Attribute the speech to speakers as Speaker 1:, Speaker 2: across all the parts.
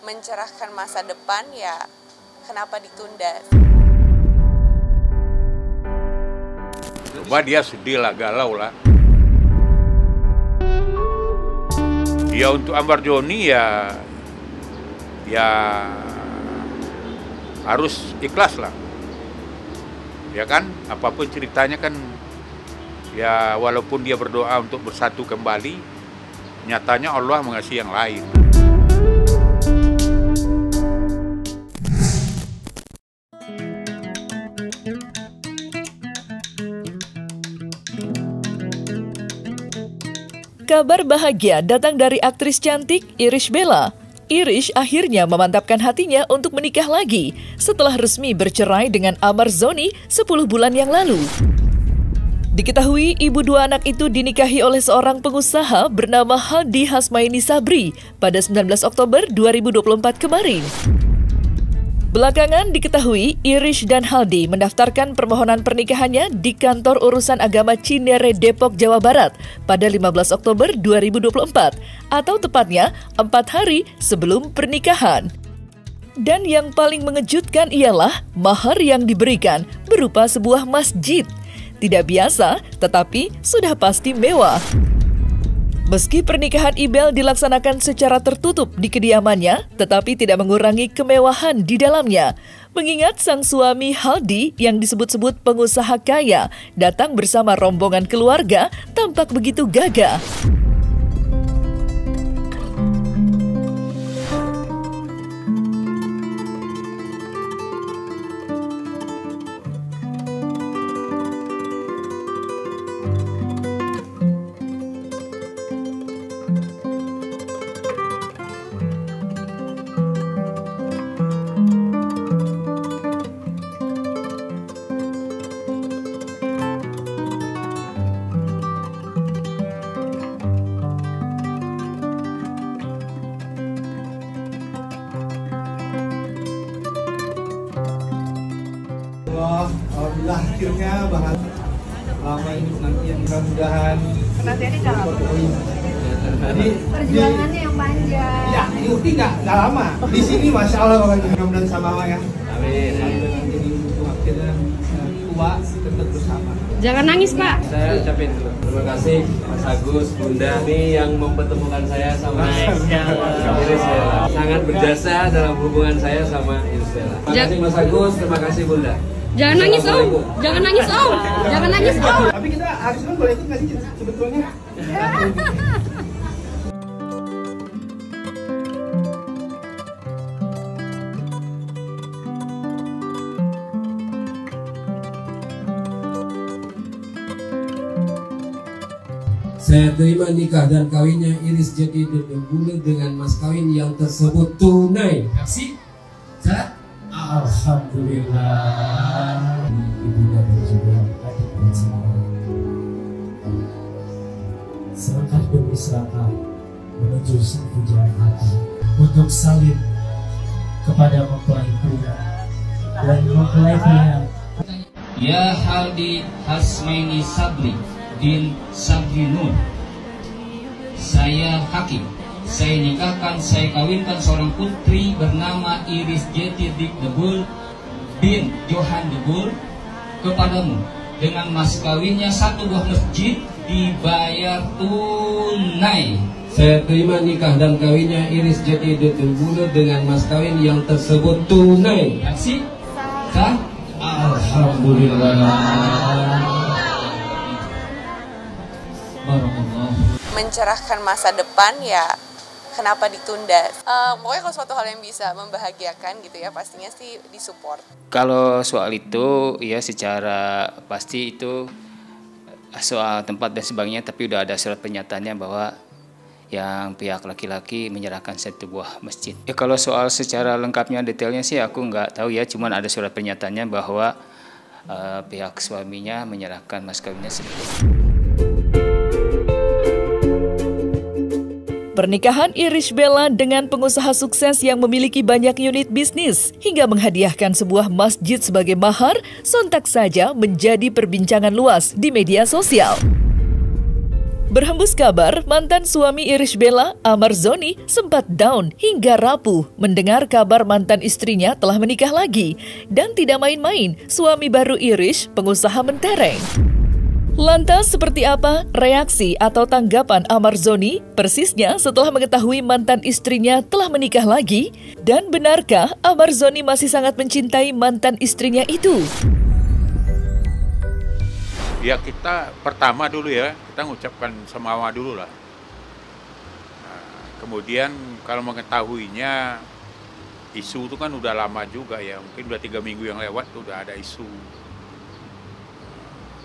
Speaker 1: mencerahkan masa depan, ya kenapa ditunda?
Speaker 2: Coba dia sedih lah, galau lah. Ya untuk Ambar Joni ya harus ikhlas lah. Ya kan, apapun ceritanya kan, ya walaupun dia berdoa untuk bersatu kembali, nyatanya Allah mengasihi yang lain.
Speaker 3: Kabar bahagia datang dari aktris cantik Irish Bella. Irish akhirnya memantapkan hatinya untuk menikah lagi setelah resmi bercerai dengan Amar Zoni 10 bulan yang lalu. Diketahui ibu dua anak itu dinikahi oleh seorang pengusaha bernama Haldi Hasmaini Sabri pada 19 Oktober 2024 kemarin. Belakangan diketahui Irish dan Haldi mendaftarkan permohonan pernikahannya di Kantor Urusan Agama Cinere, Depok, Jawa Barat pada 15 Oktober 2024 atau tepatnya 4 hari sebelum pernikahan. Dan yang paling mengejutkan ialah mahar yang diberikan berupa sebuah masjid. Tidak biasa, tetapi sudah pasti mewah. Meski pernikahan Ibel dilaksanakan secara tertutup di kediamannya, tetapi tidak mengurangi kemewahan di dalamnya. Mengingat sang suami Haldi yang disebut-sebut pengusaha kaya datang bersama rombongan keluarga tampak begitu gagah.
Speaker 4: Alhamdulillah akhirnya bahas lama ini penantian, mudah-mudahan
Speaker 5: penantiannya udah lama.
Speaker 4: Jadi
Speaker 5: perjuangannya yang panjang.
Speaker 4: Ya, ini nggak lama. Di sini masya Allah pokoknya mudah-mudahan sama Allah ya. Amin. Jadi untuk akhirnya tua tetap bersama.
Speaker 5: Jangan nangis Pak.
Speaker 6: Saya ucapin dulu terima kasih Mas Agus, Bunda ini yang mempertemukan saya sama Iris Bella. Sangat berjasa dalam hubungan saya sama Iris Bella. Terima kasih Mas Agus, terima kasih Bunda.
Speaker 5: Jangan nangis Om. Jangan nangis Om. Jangan nangis Om.
Speaker 4: Tapi kita Aris kan boleh ikut nggak sih sebetulnya?
Speaker 7: Saya terima nikah dan kawinnya Iris jadi Dedebule dengan mas kawin yang tersebut tunai. Kasih? Alhamdulillah. Ibunda dan juga adik dan semua. Selangkah demi selangkah menuju sang pujaan hati untuk saling kepada mempelai pria dan mempelai pria.
Speaker 8: Ya Haldi Hasmaini Sabri bin Sabri Nur, saya hakim. Saya nikahkan, saya kawinkan seorang putri bernama Iris Jeti Debul bin Johan Debul kepadamu dengan mas kawinnya satu buah masjid dibayar tunai.
Speaker 7: Saya terima nikah dan kawinnya Iris Jeti Debul dengan mas kawin yang tersebut tunai.
Speaker 8: Saksi sah.
Speaker 7: Alhamdulillah.
Speaker 8: Barakallah.
Speaker 1: Mencerahkan masa depan, ya kenapa ditunda? Pokoknya kalau suatu hal yang bisa membahagiakan gitu ya, pastinya sih disupport.
Speaker 9: Kalau soal itu ya secara pasti itu soal tempat dan sebagainya, tapi udah ada surat pernyataannya bahwa yang pihak laki-laki menyerahkan satu buah masjid. Ya kalau soal secara lengkapnya detailnya sih aku nggak tahu ya, cuman ada surat pernyataannya bahwa pihak suaminya menyerahkan mas kawinnya sedikit.
Speaker 3: Pernikahan Irish Bella dengan pengusaha sukses yang memiliki banyak unit bisnis hingga menghadiahkan sebuah masjid sebagai mahar sontak saja menjadi perbincangan luas di media sosial. Berhembus kabar, mantan suami Irish Bella, Amar Zoni, sempat down hingga rapuh mendengar kabar mantan istrinya telah menikah lagi. Dan tidak main-main, suami baru Irish, pengusaha mentereng. Lantas seperti apa reaksi atau tanggapan Amar Zoni persisnya setelah mengetahui mantan istrinya telah menikah lagi? Dan benarkah Amar Zoni masih sangat mencintai mantan istrinya itu?
Speaker 2: Ya kita pertama dulu ya, kita mengucapkan semawa dulu lah. Nah, kemudian kalau mengetahuinya, isu itu kan udah lama juga ya, mungkin udah 3 minggu yang lewat tuh udah ada isu.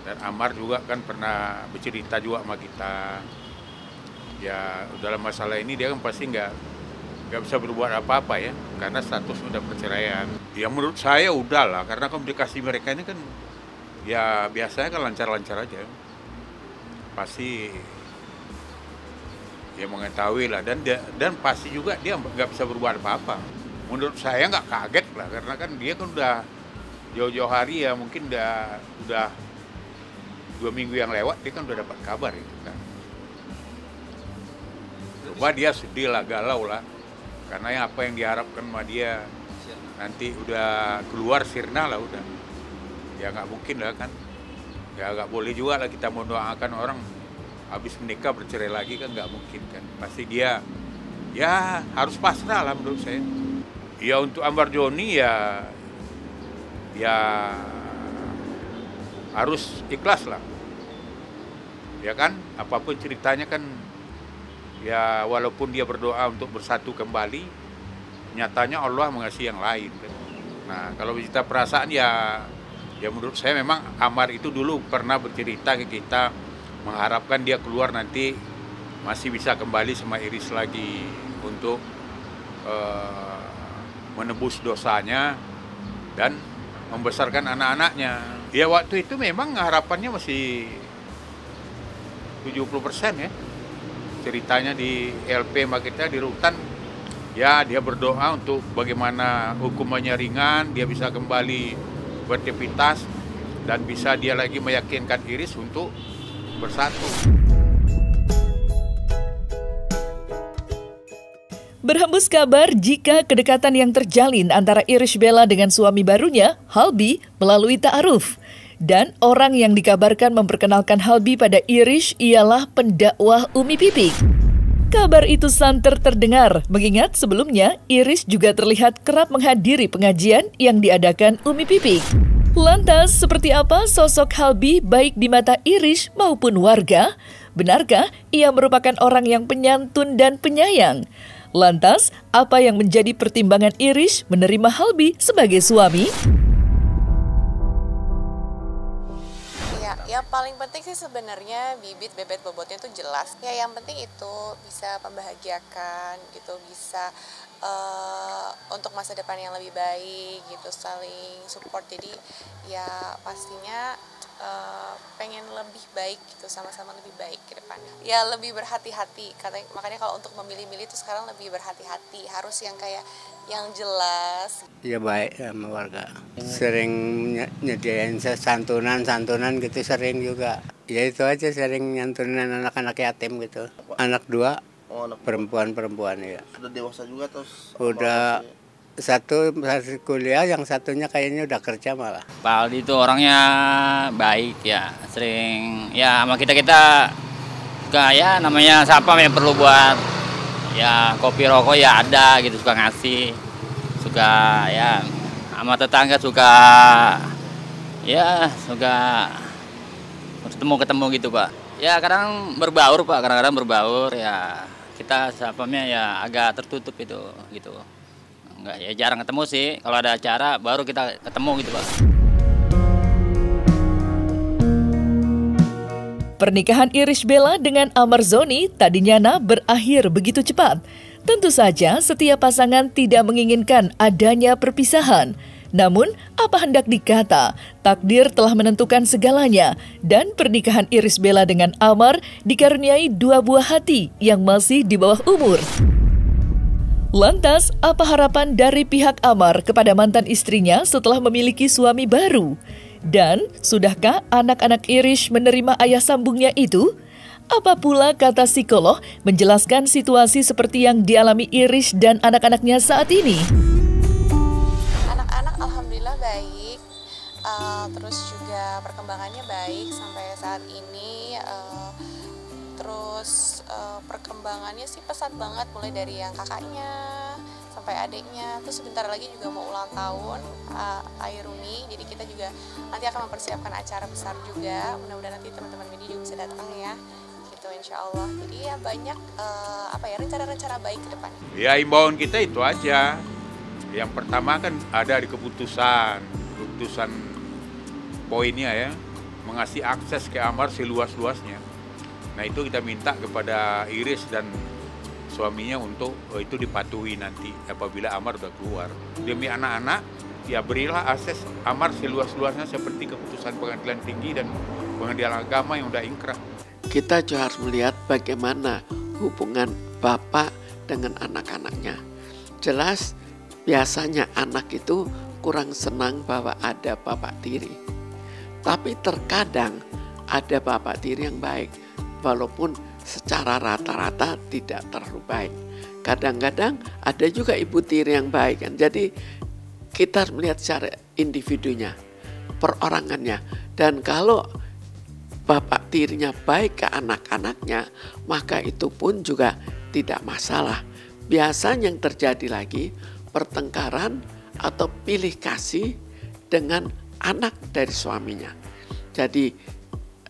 Speaker 2: Dan Amar juga kan pernah bercerita juga sama kita. Ya dalam masalah ini dia kan pasti nggak bisa berbuat apa-apa ya, karena status udah perceraian. Ya menurut saya udah lah, karena komunikasi mereka ini kan ya biasanya kan lancar-lancar aja, pasti ya mengetahui lah, dan pasti juga dia nggak bisa berbuat apa-apa. Menurut saya nggak kaget lah, karena kan dia kan udah jauh-jauh hari ya, mungkin udah 2 minggu yang lewat dia kan udah dapat kabar itu kan. Coba dia sedih lah, galau lah, karena apa yang diharapkan sama dia nanti udah keluar sirna lah udah. Ya nggak mungkin lah kan, ya nggak boleh juga lah kita mendoakan orang habis menikah bercerai lagi kan, nggak mungkin kan. Pasti dia ya harus pasrah lah menurut saya. Ya untuk Amar Zoni ya harus ikhlas lah, ya kan, apapun ceritanya kan, ya walaupun dia berdoa untuk bersatu kembali, nyatanya Allah mengasihi yang lain kan. Nah kalau kita perasaan ya menurut saya memang Amar itu dulu pernah bercerita ke kita, mengharapkan dia keluar nanti masih bisa kembali sama Iris lagi untuk menebus dosanya dan membesarkan anak-anaknya. Ya waktu itu memang harapannya masih 70% ya. Ceritanya di LP sama kita di rutan, ya dia berdoa untuk bagaimana hukumannya ringan, dia bisa kembali beraktivitas dan bisa dia lagi meyakinkan Iris untuk bersatu.
Speaker 3: Berhembus kabar jika kedekatan yang terjalin antara Irish Bella dengan suami barunya, Halbi, melalui ta'aruf. Dan orang yang dikabarkan memperkenalkan Halbi pada Irish ialah pendakwah Umi Pipik. Kabar itu santer terdengar, mengingat sebelumnya Irish juga terlihat kerap menghadiri pengajian yang diadakan Umi Pipik. Lantas, seperti apa sosok Halbi baik di mata Irish maupun warga? Benarkah ia merupakan orang yang penyantun dan penyayang? Lantas, apa yang menjadi pertimbangan Irish menerima Halbi sebagai suami?
Speaker 1: Ya paling penting sih sebenarnya bibit bebet bobotnya tuh jelas. Ya yang penting itu bisa membahagiakan gitu, bisa untuk masa depan yang lebih baik gitu, saling support. Jadi ya pastinya pengen lebih baik gitu, sama-sama lebih baik ke depannya. Ya lebih berhati-hati, makanya kalau untuk memilih-milih itu sekarang lebih berhati-hati, harus yang kayak yang jelas.
Speaker 10: Ya baik sama warga. Sering nyediain santunan gitu, sering juga. Ya itu aja, sering nyantunin anak-anak yatim gitu. Anak 2. Oh, perempuan ya.
Speaker 11: Sudah dewasa juga terus?
Speaker 10: Udah, satu masih kuliah, yang satunya kayaknya udah kerja malah.
Speaker 9: Pak Aldi itu orangnya baik ya, sering ya sama kita suka ya, namanya siapa yang perlu buat ya kopi rokok ya ada gitu, suka ngasih, suka ya sama tetangga suka ketemu gitu Pak. Ya kadang berbaur Pak, kadang-kadang berbaur ya. Kita sapamnya ya agak tertutup itu gitu. Enggak ya, jarang ketemu sih. Kalau ada acara baru kita ketemu gitu, Pak.
Speaker 3: Pernikahan Irish Bella dengan Amar Zoni tadinya berakhir begitu cepat. Tentu saja setiap pasangan tidak menginginkan adanya perpisahan. Namun, apa hendak dikata, takdir telah menentukan segalanya dan pernikahan Irish Bella dengan Amar dikaruniai 2 buah hati yang masih di bawah umur. Lantas, apa harapan dari pihak Amar kepada mantan istrinya setelah memiliki suami baru? Dan, sudahkah anak-anak Irish menerima ayah sambungnya itu? Apa pula kata psikolog menjelaskan situasi seperti yang dialami Iris dan anak-anaknya saat ini?
Speaker 1: Anak-anak alhamdulillah baik, terus juga perkembangannya baik sampai saat ini. Terus perkembangannya sih pesat banget, mulai dari yang kakaknya sampai adiknya. Terus sebentar lagi juga mau ulang tahun Airumi, jadi kita juga nanti akan mempersiapkan acara besar juga. Mudah-mudahan nanti teman-teman media juga bisa datang ya, gitu insya Allah. Jadi ya banyak rencana-rencana baik ke depan.
Speaker 2: Ya imbauan kita itu aja. Yang pertama kan ada di keputusan poinnya ya, mengasih akses ke Amar seluas-luasnya. Nah itu kita minta kepada Iris dan suaminya untuk itu dipatuhi nanti apabila Amar sudah keluar. Demi anak-anak, ya berilah akses Amar seluas-luasnya seperti keputusan pengadilan tinggi dan pengadilan agama yang sudah ingkrah.
Speaker 11: Kita juga harus melihat bagaimana hubungan bapak dengan anak-anaknya. Jelas biasanya anak itu kurang senang bahwa ada bapak tiri. Tapi terkadang ada bapak tiri yang baik, walaupun secara rata-rata tidak terlalu baik. Kadang-kadang ada juga ibu tiri yang baik kan. Jadi kita harus melihat secara individunya, perorangannya. Dan kalau bapak tirinya baik ke anak-anaknya, maka itu pun juga tidak masalah. Biasanya yang terjadi lagi pertengkaran atau pilih kasih dengan anak dari suaminya. Jadi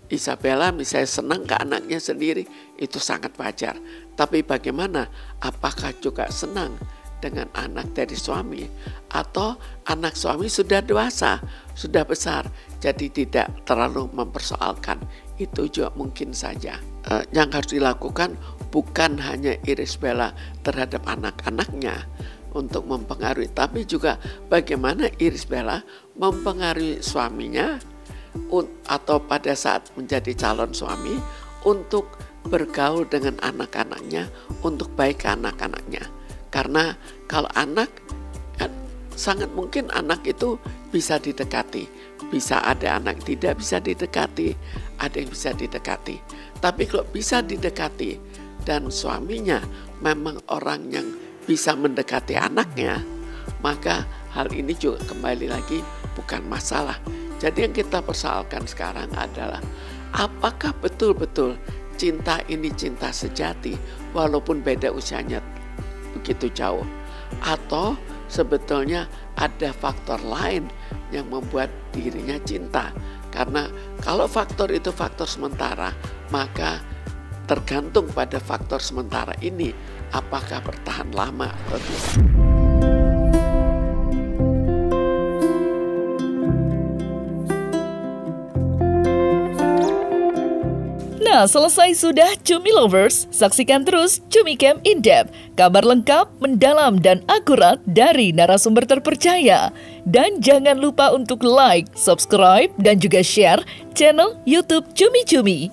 Speaker 11: Isabella misalnya senang ke anaknya sendiri, itu sangat wajar. Tapi bagaimana? Apakah juga senang dengan anak dari suami? Atau anak suami sudah dewasa, sudah besar, jadi tidak terlalu mempersoalkan. Itu juga mungkin saja. Yang harus dilakukan bukan hanya Iris Bella terhadap anak-anaknya untuk mempengaruhi, tapi juga bagaimana Iris Bella mempengaruhi suaminya atau pada saat menjadi calon suami untuk bergaul dengan anak-anaknya, untuk baik ke anak-anaknya. Karena kalau anak, sangat mungkin anak itu bisa didekati. Bisa ada anak tidak bisa didekati, ada yang bisa didekati. Tapi kalau bisa didekati dan suaminya memang orang yang bisa mendekati anaknya, maka hal ini juga kembali lagi bukan masalah. Jadi yang kita persoalkan sekarang adalah apakah betul-betul cinta ini cinta sejati walaupun beda usianya begitu jauh, atau sebetulnya ada faktor lain yang membuat dirinya cinta. Karena kalau faktor itu faktor sementara, maka tergantung pada faktor sementara ini apakah bertahan lama atau tidak.
Speaker 3: Nah, selesai sudah Cumi Lovers. Saksikan terus Cumi Camp In Depth, kabar lengkap, mendalam, dan akurat dari narasumber terpercaya. Dan jangan lupa untuk like, subscribe, dan juga share channel YouTube Cumi Cumi.